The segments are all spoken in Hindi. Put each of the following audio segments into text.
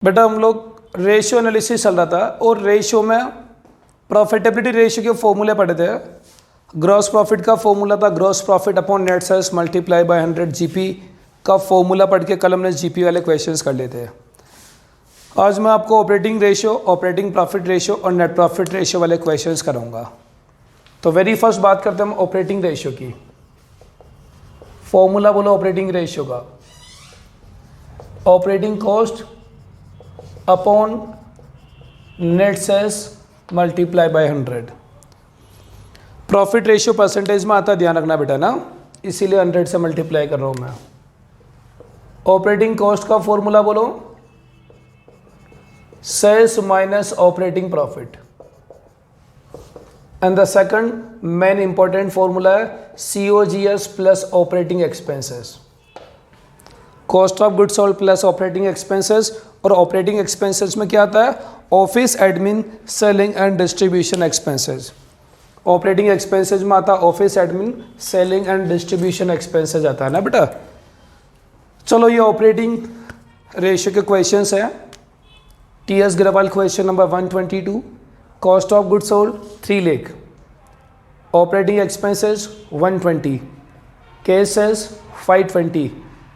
बेटा हम लोग रेशियो एनालिसिस चल रहा था और रेशियो में प्रॉफिटेबिलिटी रेशियो के फॉर्मूले पढ़े थे। ग्रॉस प्रॉफिट का फॉर्मूला था gross profit upon net sales multiply by 100 GP का फॉर्मूला पढ़ के कल हमने जीपी वाले क्वेश्चंस कर लिए थे। आज मैं आपको operating ratio, operating profit ratio और नेट प्रॉफिट रेशियो वाले क्वेश्चंस कराऊंगा। तो वेरी फर्स्ट बात करते हैं हम ऑपरेटिंग रेशियो की। फॉर्मूला बोलो ऑपरेटिंग रेशियो का, operating cost upon net sales multiply by 100। Profit ratio percentage में आता है, ध्यान रखना बेटा ना, इसीलिए 100 से मल्टीप्लाई कर रहा हूं मैं। ऑपरेटिंग कॉस्ट का फॉर्मूला बोलो, sales minus operating profit. And the second main important formula है COGS plus operating expenses. Cost of goods sold plus operating expenses, और ऑपरेटिंग एक्सपेंसेस में क्या आता है? Office admin, selling and distribution expenses. Operating expenses में आता है office admin, selling and distribution expenses आता है ना बेटा। चलो ये ऑपरेटिंग रेशियो के क्वेश्चंस हैं। TS Grewal question number 122, cost of goods sold 3 lakh, operating expenses 120, cash sales 520,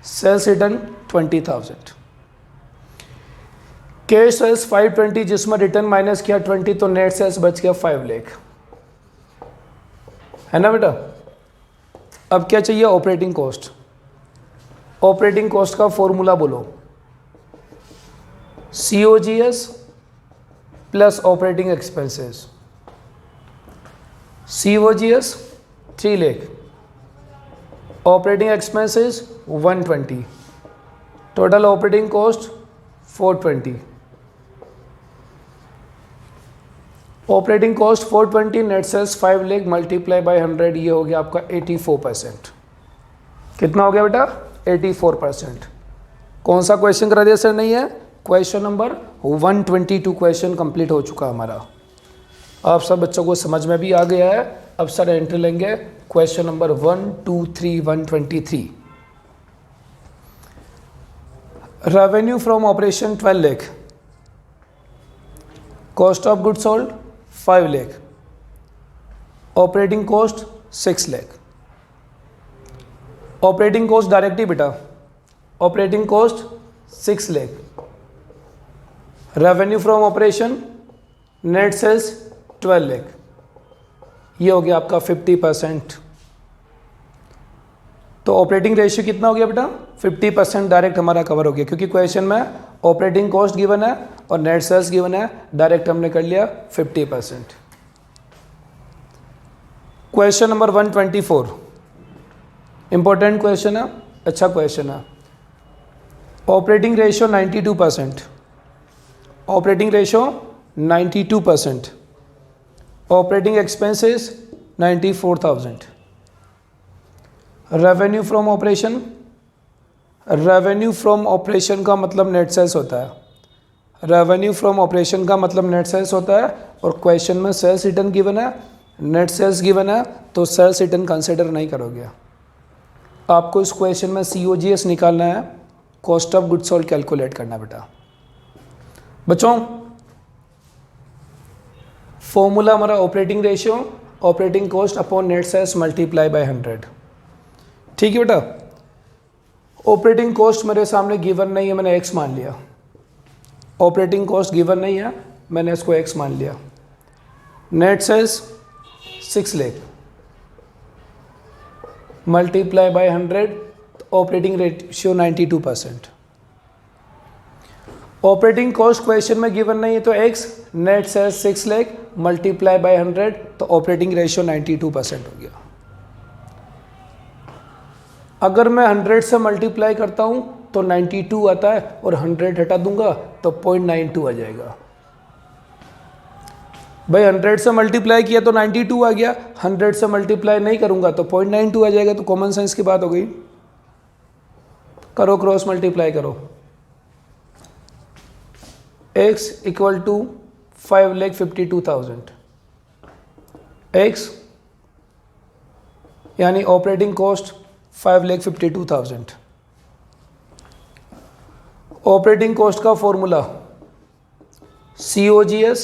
sales return 20,000। Cash sales 520 जिसमें रिटर्न माइनस किया 20, तो नेट सेल्स बच गया 5 लाख, है ना बेटा। अब क्या चाहिए? Operating cost. ऑपरेटिंग कॉस्ट का फॉर्मूला बोलो, COGS plus operating expenses. COGS 3 lakh, operating expenses 120, total operating cost 420। Operating cost 420, net sales 5 lakh multiply by 100, ये हो गया आपका 84%। कितना हो गया बेटा? 84%। कौन सा क्वेश्चन करा दिया सर? नहीं है, क्वेश्चन नंबर 122 क्वेश्चन कंप्लीट हो चुका हमारा। आप सब बच्चों को समझ में भी आ गया है। अब सर एंट्री लेंगे question number 1, 2, 3, 123। Revenue from operation 12 lakh, cost of goods sold 5 lakh, operating cost 6 lakh. Operating cost directly बेटा, operating cost 6 lakh, revenue from operation, net sales 12 lakh, ये हो गया आपका 50%। तो ऑपरेटिंग रेशियो कितना हो गया बेटा? 50% डायरेक्ट हमारा कवर हो गया, क्योंकि क्वेश्चन में ऑपरेटिंग कॉस्ट गिवन है और नेट सेल्स गिवन है, डायरेक्ट हमने कर लिया 50%। क्वेश्चन नंबर 124 इंपॉर्टेंट क्वेश्चन है, अच्छा क्वेश्चन है। Operating ratio 92%, operating ratio 92%, operating expenses 94,000, revenue from operation, revenue from operation का मतलब नेट सेल्स होता है, रेवेन्यू फ्रॉम ऑपरेशन का मतलब नेट सेल्स होता है, और क्वेश्चन में सेल्स रिटर्न गिवन है, नेट सेल्स गिवन है, तो सेल्स रिटर्न कंसिडर नहीं करोगे। आपको इस क्वेश्चन में COGS निकालना है, cost of goods sold calculate करना बेटा। बच्चों फॉर्मूला हमारा operating ratio, operating cost upon net sales multiply by 100। ठीक है बेटा। ऑपरेटिंग कॉस्ट मेरे सामने गिवन नहीं है, मैंने x मान लिया। ऑपरेटिंग कॉस्ट गिवन नहीं है, मैंने इसको x मान लिया। Net sales 6 lakh multiply by 100, operating ratio 92%। Operating cost question में गिवन नहीं है तो x, net sales 6 lakh multiply by 100, तो ऑपरेटिंग रेशियो 92% हो गया। अगर मैं 100 से मल्टीप्लाई करता हूं तो 92 आता है, और 100 हटा दूंगा तो 0.92 आ जाएगा। भाई 100 से मल्टीप्लाई किया तो 92 आ गया, 100 से मल्टीप्लाई नहीं करूंगा तो 0.92 आ जाएगा। तो कॉमन सेंस की बात हो गई। करो क्रॉस मल्टीप्लाई करो। x इक्वल टू 5,52,000, x यानी ऑपरेटिंग कॉस्ट 5,52,000, ऑपरेटिंग कॉस्ट का formula COGS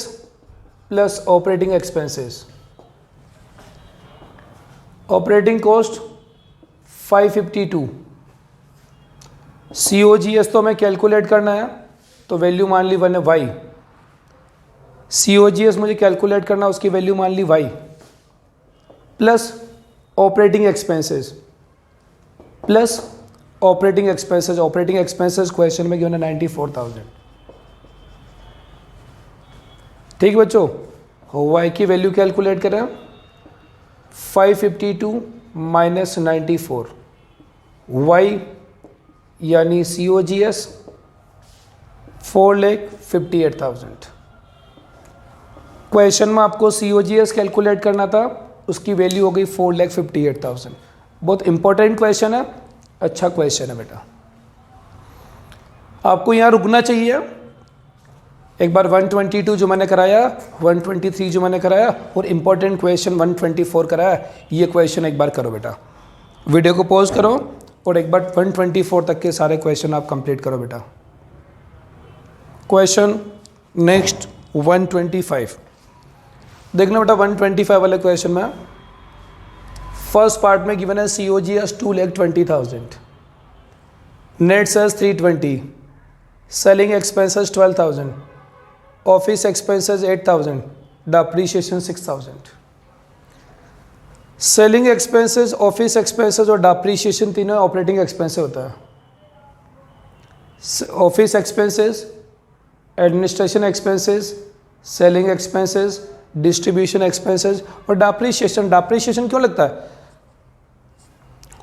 plus operating expenses. Operating cost 552, COGS तो हमें कैलकुलेट करना है, तो वैल्यू मान ली 1 है y। COGS मुझे कैलकुलेट करना, उसकी वैल्यू मान ली y, plus operating expenses plus operating expenses. Operating expenses question में गिवन है 94,000। ठीक बच्चों, y की वैल्यू कैलकुलेट करें, 552 माइनस 94, y यानी COGS 4,58,000। क्वेश्चन में आपको COGS कैलकुलेट करना था, उसकी वैल्यू हो गई 4,58,000। बहुत इंपॉर्टेंट क्वेश्चन है, अच्छा क्वेश्चन है बेटा। आपको यहाँ रुकना चाहिए, एक बार 122 जो मैंने कराया, 123 जो मैंने कराया और इंपॉर्टेंट क्वेश्चन 124 कराया, ये क्वेश्चन एक बार करो बेटा। वीडियो को पॉज करो और एक बार 124 तक के सारे क्वेश्चन आप कंप्लीट करो बेटा। क्वेश्चन नेक्स्ट 125 देखना बेटा। 125 वाले क्वेश्चन में फर्स्ट पार्ट में गिवन है COGS 2,20,000, net sales 320, selling expenses 12,000, office expenses 8,000, depreciation 6,000। Selling expenses, office expenses और डेप्रीशिएशन तीनों ऑपरेटिंग एक्सपेंसेस होता है। Office expenses, administration expenses, selling expenses, distribution expenses और डेप्रीशिएशन। डेप्रीशिएशन क्यों लगता है?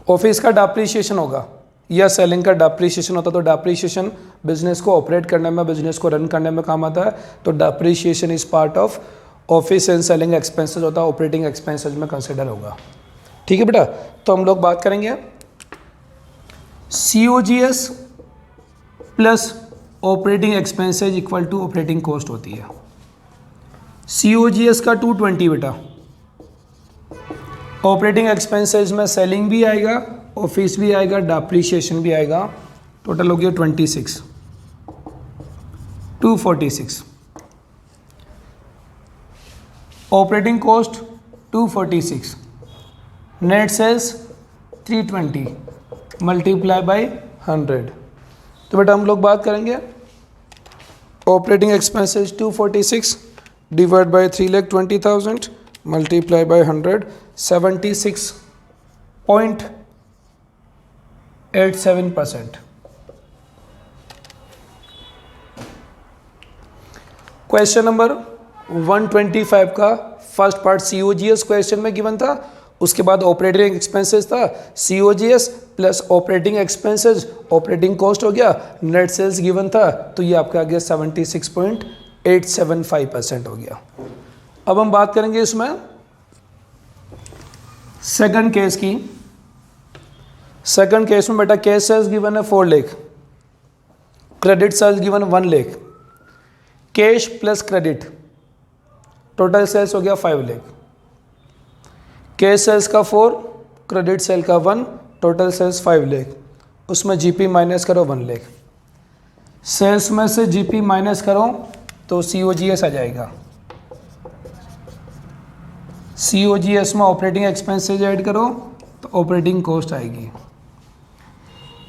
ऑफिस का डेप्रीशिएशन होगा या सेलिंग का डेप्रीशिएशन होता, तो डेप्रीशिएशन बिजनेस को ऑपरेट करने में, बिजनेस को रन करने में काम आता है, तो depreciation is part of office and selling expenses होता है, ऑपरेटिंग एक्सपेंसेस में कंसिडर होगा। ठीक है बेटा, तो हम लोग बात करेंगे COGS plus operating expenses equal to operating cost होती है। COGS का 220 बेटा, ऑपरेटिंग एक्सपेंसेस में सेलिंग भी आएगा, ऑफिस भी आएगा, डेप्रीशिएशन भी आएगा, टोटल हो गया 26, 246। Operating cost 246, net sales 320 multiply by 100। तो बेटा हम लोग बात करेंगे operating expenses 246 divide by 3,20,000 multiply by 100, 76.87%। Question number 125 का फर्स्ट पार्ट COGS क्वेश्चन में गिवन था, उसके बाद ऑपरेटिंग एक्सपेंसेस था, COGS plus operating expenses, operating cost हो गया, नेट सेल्स गिवन था, तो ये आपका आ गया 76.875% हो गया। अब हम बात करेंगे इसमें सेकंड केस की। सेकंड केस में बेटा कैश सेल्स गिवन है 4 lakh, credit sales given 1 lakh, cash plus credit total sales हो गया 5 लाख। कैश सेल्स का 4, क्रेडिट सेल का 1, टोटल सेल्स 5 लाख, उसमें GP माइनस करो 1 लाख। सेल्स में से GP माइनस करो तो COGS आ जाएगा। COGS में ऑपरेटिंग एक्सपेंसेस ऐड करो तो ऑपरेटिंग कॉस्ट आएगी।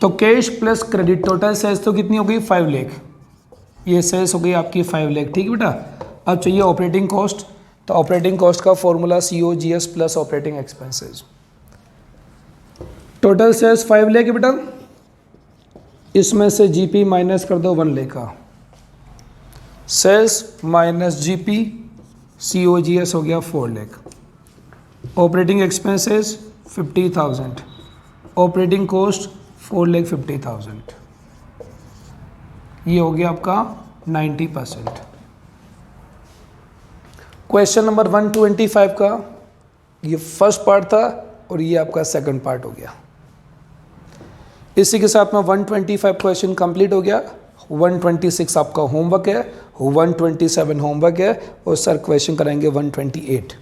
तो cash plus credit total sales तो कितनी हो गई 5 लाख, ये सेल्स हो गई आपकी 5 लाख। ठीक है बेटा, अब चाहिए ऑपरेटिंग कॉस्ट, तो ऑपरेटिंग कॉस्ट का formula COGS plus operating expenses. Total sales 5 lakh है बेटा, इसमें से GP माइनस कर दो 1 लाख का, सेल्स माइनस GP, COGS हो गया 4 lakh. Operating expenses 50,000, operating cost 4,50,000, ये हो गया आपका 90%। क्वेश्चन नंबर 125 का ये फर्स्ट पार्ट था और ये आपका सेकंड पार्ट हो गया। इसी के साथ में 125 क्वेश्चन कंप्लीट हो गया। 126 आपका होमवर्क है, 127 होमवर्क है और सर क्वेश्चन कराएंगे 128।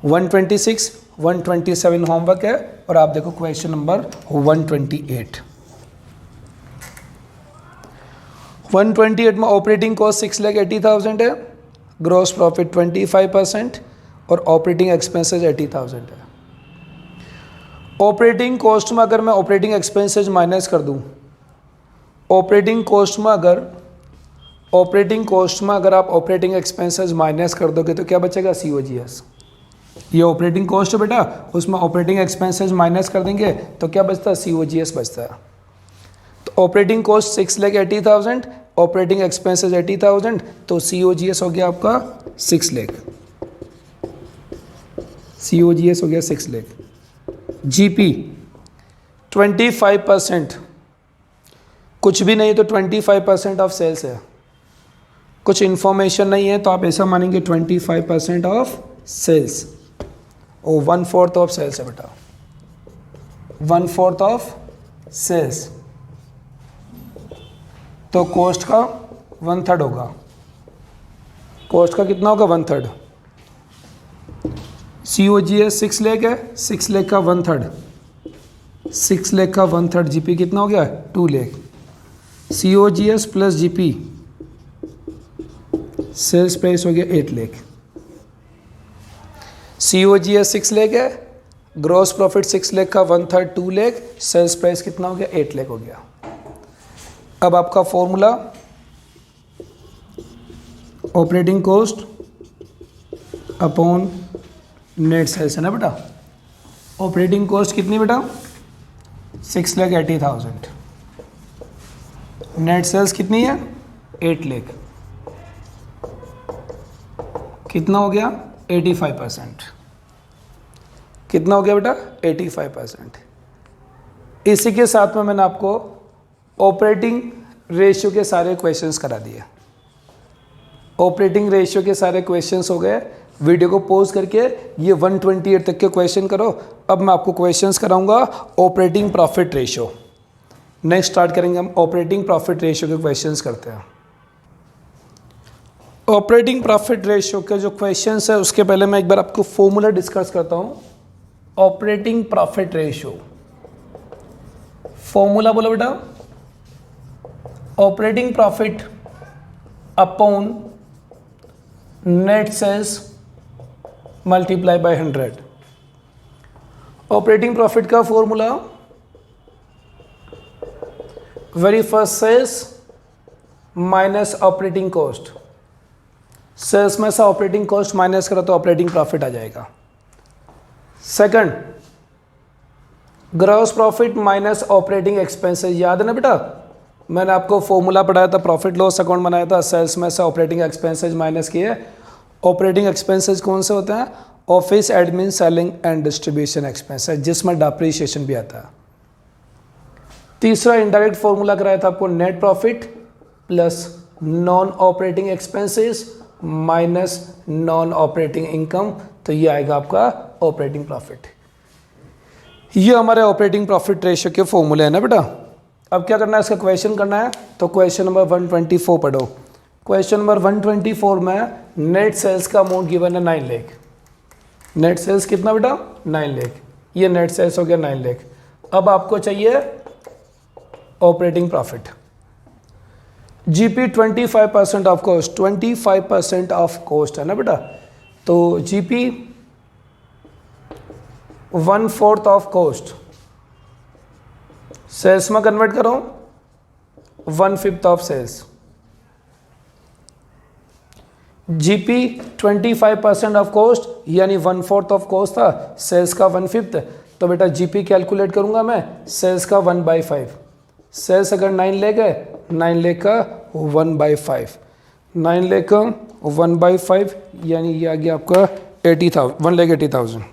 126, 127 होमवर्क है और आप देखो क्वेश्चन नंबर 128। 128 में ऑपरेटिंग कॉस्ट 6,80,000 है, ग्रॉस प्रॉफिट 25% और ऑपरेटिंग एक्सपेंसेस 80,000 है। ऑपरेटिंग कॉस्ट में अगर मैं ऑपरेटिंग एक्सपेंसेस माइनस कर दूं, ऑपरेटिंग कॉस्ट में अगर आप ऑपरेटिंग एक्सपेंसेस माइनस कर दोगे तो क्या बचेगा? COGS। ये ऑपरेटिंग कॉस्ट है बेटा, उसमें ऑपरेटिंग एक्सपेंसेस माइनस कर देंगे तो क्या बचता है? COGS बचता है। तो ऑपरेटिंग कॉस्ट 6,80,000, ऑपरेटिंग एक्सपेंसेस 80,000, तो COGS हो गया आपका 6 लाख। COGS हो गया 6 लाख। GP 25%, कुछ भी नहीं तो 25% ऑफ सेल्स है, कुछ इंफॉर्मेशन नहीं है तो आप ऐसा मानेंगे 25% ऑफ सेल्स, और 1/4 ऑफ सेल्स है बेटा, 1/4 ऑफ सेल्स, तो कॉस्ट का 1/3 होगा। कॉस्ट का कितना होगा? 1/3। COGS 6 लाख है, 6 लाख का 1/3, 6 लाख का 1/3, GP कितना हो गया? 2 lakh. COGS plus GP, sales price हो गया 8 लाख। COGS 6 लाख है, ग्रॉस प्रॉफिट 6 लाख का 1/3 2 लाख, सेल्स प्राइस कितना हो गया? 8 लाख हो गया। अब आपका formula operating cost upon net sales है ना बेटा। ऑपरेटिंग कॉस्ट कितनी बेटा? 6,80,000। नेट सेल्स कितनी है? 8 लाख। कितना हो गया? 85%। कितना हो गया बेटा? 85%। इसी के साथ में मैंने आपको ऑपरेटिंग रेशियो के सारे क्वेश्चंस करा दिए। ऑपरेटिंग रेशियो के सारे क्वेश्चंस हो गए। वीडियो को पॉज करके ये 128 तक के क्वेश्चन करो। अब मैं आपको क्वेश्चंस कराऊंगा operating profit ratio. Next start करेंगे हम ऑपरेटिंग प्रॉफिट रेशियो के क्वेश्चंस करते हैं। ऑपरेटिंग प्रॉफिट रेशियो के जो क्वेश्चंस है उसके पहले मैं एक बार आपको फॉर्मूला डिस्कस करता हूं। ऑपरेटिंग प्रॉफिट रेशियो फॉर्मूला बोलो बेटा, operating profit upon net sales multiply by 100। Operating profit का formula very first sales minus operating cost. Sales में से ऑपरेटिंग कॉस्ट माइनस करो तो ऑपरेटिंग प्रॉफिट आ जाएगा। Second, gross profit minus operating expenses. याद है ना बेटा, मैंने आपको फॉर्मूला पढ़ाया था, प्रॉफिट लॉस अकाउंट बनाया था, सेल्स में से ऑपरेटिंग एक्सपेंसेस माइनस किए। ऑपरेटिंग एक्सपेंसेस कौन से होते हैं? Office admin selling and distribution expenses, जिसमें डिप्रिसिएशन भी आता है। तीसरा इनडायरेक्ट फॉर्मूला कराया था आपको, net profit plus non operating expenses minus non operating income, तो ये आएगा आपका ऑपरेटिंग प्रॉफिट। ये हमारे ऑपरेटिंग प्रॉफिट रेशियो के फॉर्मूले हैं ना बेटा। अब क्या करना है, इसका क्वेश्चन करना है, तो क्वेश्चन नंबर 124 पढ़ो। क्वेश्चन नंबर 124 में नेट सेल्स का अमाउंट गिवन है 9 लाख। नेट सेल्स कितना बेटा? 9 लाख। ये नेट सेल्स हो गया 9 लाख। अब आपको चाहिए operating profit. GP 25% of cost, 25% of cost है ना बेटा, तो जीपी 1/4 ऑफ कॉस्ट, सेल्स में कन्वर्ट करो 1/5 of sales. GP 25% of cost यानी 1/4 ऑफ कॉस्ट था, सेल्स का 1/5, तो बेटा जीपी कैलकुलेट करूंगा मैं, सेल्स का 1/5। सेल्स अगर 9 लाख है, 9 लाख का 1/5, 9 लाख का 1/5 यानी ये आ गया आपका 80,000, 1,80,000।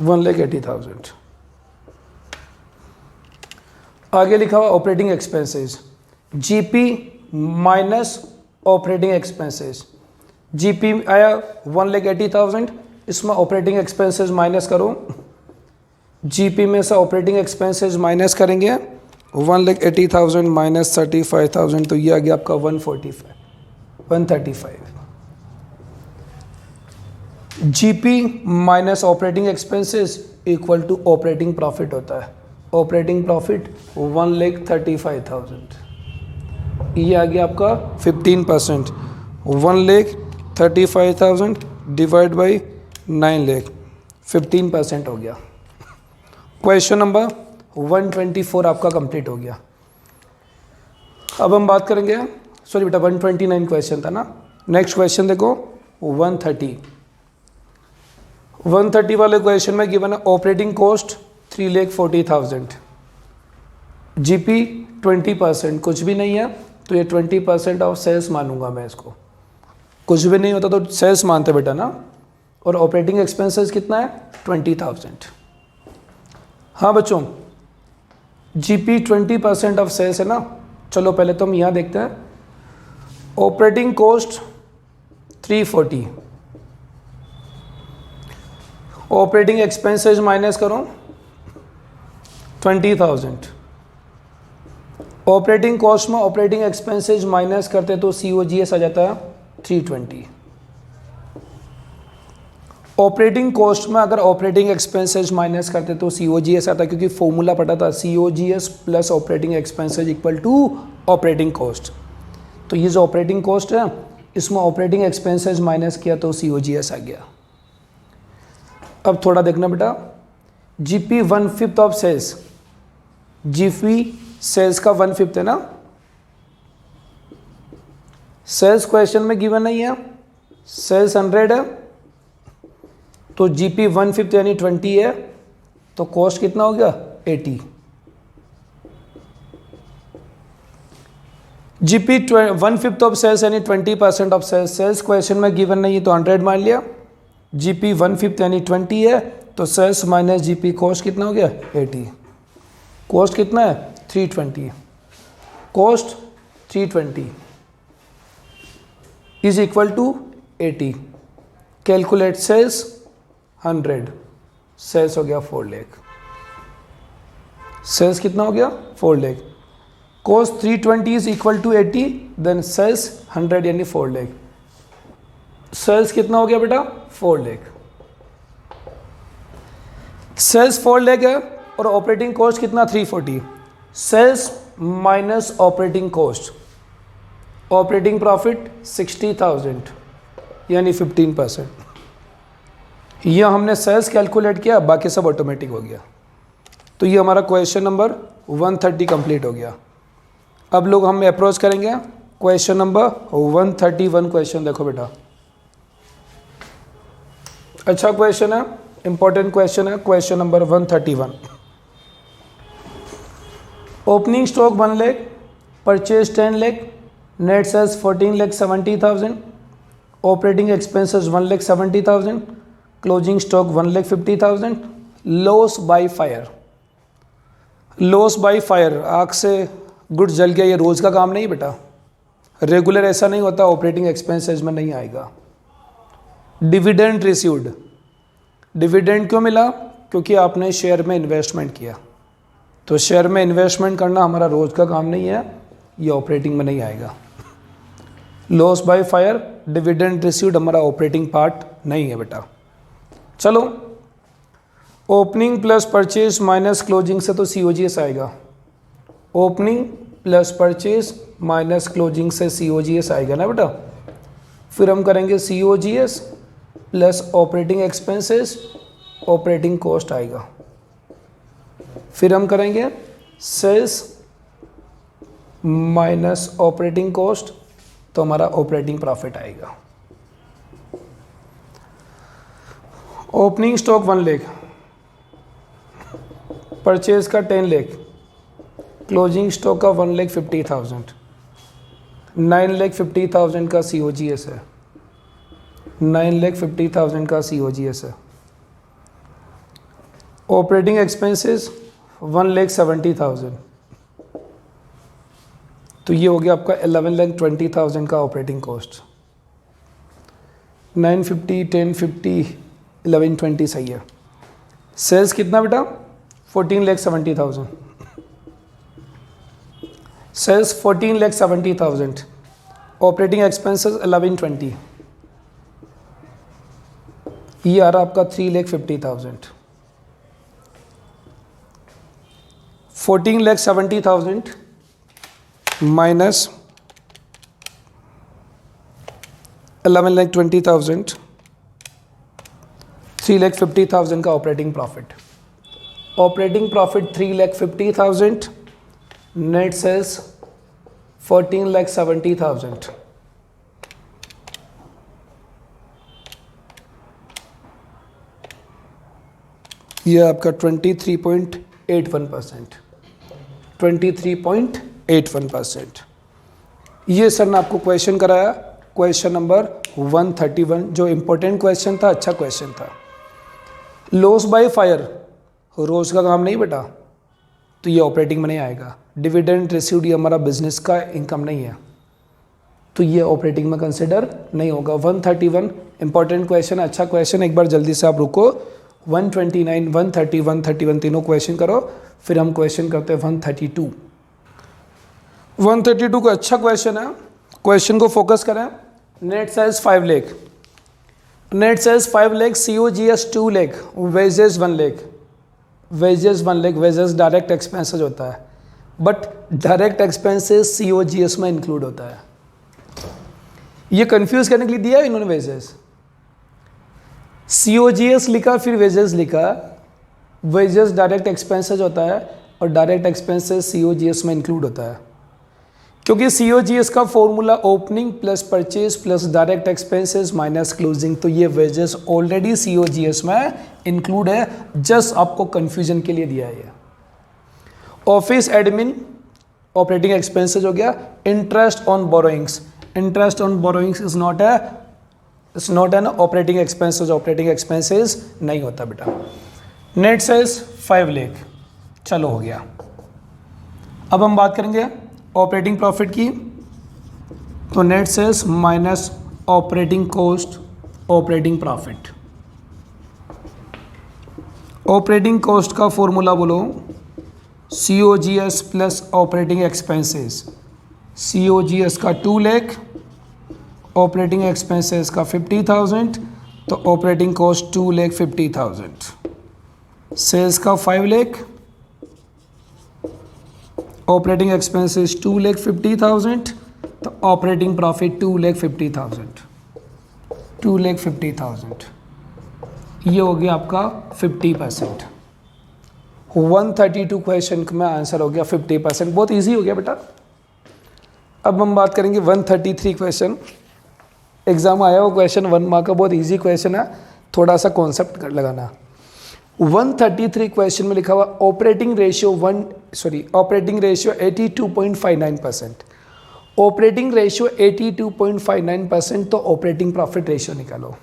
$1,80,000। आगे लिखा हुआ operating expenses, GP minus operating expenses. GP आया 1,80,000, इसमें ऑपरेटिंग एक्सपेंसेस माइनस करो, जीपी में से ऑपरेटिंग एक्सपेंसेस माइनस करेंगे 1,80,000 माइनस 35,000, तो ये आ गया आपका 135। GP minus operating expenses, equal to operating profit होता है। ऑपरेटिंग प्रॉफिट 1,35,000, ये आ गया आपका 15%। 1,35,000 डिवाइड बाई 9 लाख, 15% हो गया। क्वेश्चन नंबर 124 आपका कंप्लीट हो गया। अब हम बात करेंगे, सॉरी बेटा 129 क्वेश्चन था ना। नेक्स्ट क्वेश्चन देखो 130 वाले क्वेश्चन में गिवन है ऑपरेटिंग कॉस्ट 3,40,000, जीपी 20%, कुछ भी नहीं है तो ये 20% ऑफ सेल्स मानूंगा मैं इसको। कुछ भी नहीं होता तो सेल्स मानते बेटा ना। और ऑपरेटिंग एक्सपेंसेस कितना है 20,000। हाँ बच्चों, जीपी 20% ऑफ सेल्स है ना। चलो पहले तो हम यहाँ देखते हैं। Operating cost 340, operating expenses minus करो 20,000। ऑपरेटिंग कॉस्ट में ऑपरेटिंग एक्सपेंसेस माइनस करते तो COGS आ जाता है 320। ऑपरेटिंग कॉस्ट में अगर ऑपरेटिंग एक्सपेंसेस माइनस करते तो COGS आता है, क्योंकि फॉर्मूला पता था COGS plus operating expenses equal to operating cost. तो ये जो ऑपरेटिंग कॉस्ट है इसमें ऑपरेटिंग एक्सपेंसेस माइनस किया तो COGS आ गया। अब थोड़ा देखना बेटा, GP 1/5 of sales, GP sales का 1/5 है ना। सेल्स क्वेश्चन में गिवन नहीं है, सेल्स 100 है तो जीपी 1/5 यानी 20 है, तो कॉस्ट कितना हो गया 80। जीपी 1/5 ऑफ सेल्स यानी 20% ऑफ सेल्स, सेल्स क्वेश्चन में गिवन नहीं है तो 100 मान लिया। जीपी 1/5 यानी 20 है तो सेल्स माइनस जीपी कॉस्ट कितना हो गया 80। कॉस्ट कितना है 320, cost 320 is equal to 80। Calculate sales 100, sales हो गया 4 लाख। सेल्स कितना हो गया 4 lakh. Cost 320 is equal to 80, then sales 100 यानी 4 लाख। सेल्स कितना हो गया बेटा 4 लाख। सेल्स 4 लाख है और ऑपरेटिंग कॉस्ट कितना 340। Sales minus operating cost, operating profit 60,000 यानी 15%। यह हमने सेल्स कैलकुलेट किया, बाकी सब ऑटोमेटिक हो गया। तो ये हमारा क्वेश्चन नंबर 130 कंप्लीट हो गया। अब लोग हम अप्रोच करेंगे क्वेश्चन नंबर 131। क्वेश्चन देखो बेटा, अच्छा क्वेश्चन है, इंपॉर्टेंट क्वेश्चन है। Question number 131, opening stock 1 lakh, purchase 10 lakh, net sales 14,70,000, operating expenses 1,70,000, closing stock 1,50,000, loss by fire. Loss by fire, आग से गुड्स जल गया, ये रोज़ का काम नहीं बेटा, रेगुलर ऐसा नहीं होता, ऑपरेटिंग एक्सपेंसेस में नहीं आएगा। डिविडेंड रिसीव्ड, डिविडेंड क्यों मिला, क्योंकि आपने शेयर में इन्वेस्टमेंट किया। तो शेयर में इन्वेस्टमेंट करना हमारा रोज़ का काम नहीं है, ये ऑपरेटिंग में नहीं आएगा। Loss by fire, dividend received हमारा ऑपरेटिंग पार्ट नहीं है बेटा। चलो, opening plus purchase minus closing से तो COGS आएगा। Opening plus purchase minus closing से COGS आएगा ना बेटा। फिर हम करेंगे COGS plus operating expenses, operating cost आएगा। फिर हम करेंगे सेल्स माइनस ऑपरेटिंग कॉस्ट, तो हमारा ऑपरेटिंग प्रॉफिट आएगा। ओपनिंग स्टॉक 1 लाख, परचेज का 10 लाख, क्लोजिंग स्टॉक का 1,50,000, 9,50,000 का COGS है, 9,50,000 का COGS है। ऑपरेटिंग एक्सपेंसेस 1,70,000, तो ये हो गया आपका 11,20,000 का ऑपरेटिंग कॉस्ट। 950, 1050, 1120 सही है। सेल्स कितना बेटा 14,70,000, सेल्स 14,70,000, ऑपरेटिंग एक्सपेंसेस 1120, ये आ रहा आपका 3,50,000। 14,70,000 माइनस 11,20,000, 3,50,000 का operating profit. Operating profit 3,50,000, net sales 14,70,000। ये आपका 23.81%, 23.81%। ये सर ने आपको क्वेश्चन कराया, क्वेश्चन नंबर 131, जो इंपॉर्टेंट क्वेश्चन था, अच्छा क्वेश्चन था। लॉस बाय फायर रोज का काम नहीं बेटा, तो ये ऑपरेटिंग में नहीं आएगा। डिविडेंड रिसीव्ड, ये हमारा बिजनेस का इनकम नहीं है, तो ये ऑपरेटिंग में कंसिडर नहीं होगा। 131 इंपॉर्टेंट क्वेश्चन, अच्छा क्वेश्चन। एक बार जल्दी से आप रुको, 129, 130, 131 तीनों क्वेश्चन करो, फिर हम क्वेश्चन करते हैं 132। 132 का अच्छा क्वेश्चन है, क्वेश्चन को फोकस करें। Net sales 5 lakh, net sales 5 lakh, COGS 2 lakh, wages 1 lakh, wages 1 lakh, wages direct expenses होता है, बट डायरेक्ट एक्सपेंसेस COGS में इंक्लूड होता है। ये कंफ्यूज करने के लिए दिया है इन्होंने वेजेस, COGS लिखा फिर वेजेस लिखा। वेजेस डायरेक्ट एक्सपेंसेस होता है और डायरेक्ट एक्सपेंसेस COGS में इंक्लूड होता है, क्योंकि COGS का formula opening plus purchase plus direct expenses minus closing, तो ये वेजेस ऑलरेडी COGS में इंक्लूड है, जस्ट आपको कंफ्यूजन के लिए दिया है ये। ऑफिस एडमिन ऑपरेटिंग एक्सपेंसेस हो गया। Interest on borrowings, interest on borrowings is not an operating expenses, operating expenses नहीं होता बेटा। नेट सेल्स 5 लाख, चलो हो गया। अब हम बात करेंगे ऑपरेटिंग प्रॉफिट की, तो net sales minus operating cost, operating profit. Operating cost का फॉर्मूला बोलो, COGS plus operating expenses. COGS का 2 लाख, ऑपरेटिंग एक्सपेंसेस का 50,000, तो ऑपरेटिंग कॉस्ट 2,50,000। सेल्स का 5 लाख, ऑपरेटिंग एक्सपेंसेस 2,50,000, तो ऑपरेटिंग प्रॉफिट 2,50,000, 2,50,000। ये हो गया आपका 50%। 132 क्वेश्चन में आंसर हो गया 50%, बहुत इजी हो गया बेटा। अब हम बात करेंगे 133 क्वेश्चन। एग्जाम आया हो क्वेश्चन 1 मार्क का, बहुत इजी क्वेश्चन है, थोड़ा सा कॉन्सेप्ट लगाना। 133 क्वेश्चन में लिखा हुआ ऑपरेटिंग रेशियो 82.59%, ऑपरेटिंग रेशियो 82.59%, तो ऑपरेटिंग प्रॉफिट रेशियो निकालो।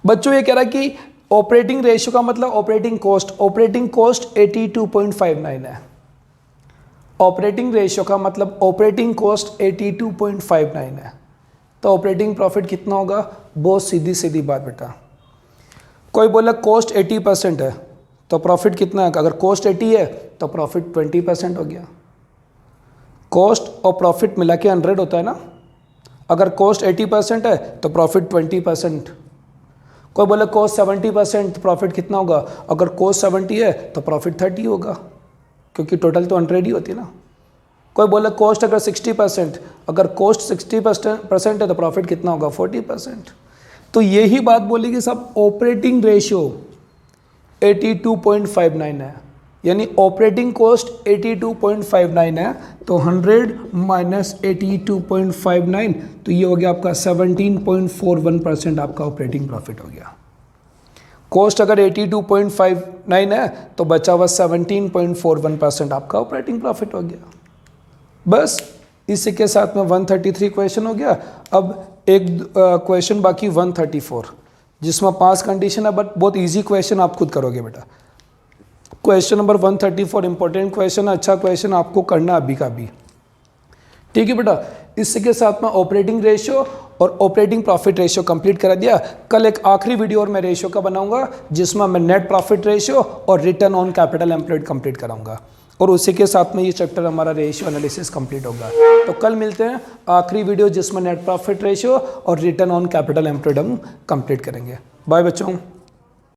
बच्चों ये कह रहा है कि ऑपरेटिंग रेशियो का मतलब ऑपरेटिंग कॉस्ट 82.59 है। ऑपरेटिंग रेशियो का मतलब ऑपरेटिंग कॉस्ट 82.59 है, तो ऑपरेटिंग प्रॉफिट कितना होगा? बहुत सीधी सीधी बात बेटा। कोई बोला कॉस्ट 80% है तो प्रॉफिट कितना है? अगर कॉस्ट 80 है तो प्रॉफिट 20% हो गया। कॉस्ट और प्रॉफिट मिला के 100 होता है ना। अगर कॉस्ट 80% है तो प्रॉफिट 20%। कोई बोला कॉस्ट 70% तो प्रॉफिट कितना होगा? अगर कॉस्ट 70 है तो प्रॉफिट 30 होगा, क्योंकि टोटल तो 100 ही होती है ना। कोई बोला कॉस्ट अगर 60%, अगर कॉस्ट 60% है तो प्रॉफिट कितना होगा? 40%। तो यही बात बोली कि सब ऑपरेटिंग रेशियो 82.59 है, यानी ऑपरेटिंग कॉस्ट 82.59 है, तो 100 माइनस 82.59, तो ये हो गया आपका 17.41% आपका ऑपरेटिंग प्रॉफिट हो गया। कॉस्ट अगर 82.59 है तो बचा हुआ 17.41% आपका ऑपरेटिंग प्रॉफिट हो गया। बस इसी के साथ में 133 क्वेश्चन हो गया। अब एक क्वेश्चन बाकी 134, जिसमें 5 कंडीशन है, बट बहुत इजी क्वेश्चन आप खुद करोगे बेटा। क्वेश्चन नंबर 134 इंपॉर्टेंट क्वेश्चन, अच्छा क्वेश्चन आपको करना अभी का भी, ठीक है बेटा। इसी के साथ में ऑपरेटिंग रेशियो और ऑपरेटिंग प्रॉफिट रेशियो कंप्लीट करा दिया। कल एक आखिरी वीडियो और मैं रेशियो का बनाऊंगा, जिसमें मैं नेट प्रॉफिट रेशियो और return on capital employed complete कराऊंगा, और उसी के साथ में ये चैप्टर हमारा रेशियो एनालिसिस कंप्लीट होगा। तो कल मिलते हैं आखिरी वीडियो, जिसमें नेट प्रॉफिट रेशियो और रिटर्न ऑन कैपिटल एम्प्लॉयड हम कंप्लीट करेंगे। बाय बच्चों।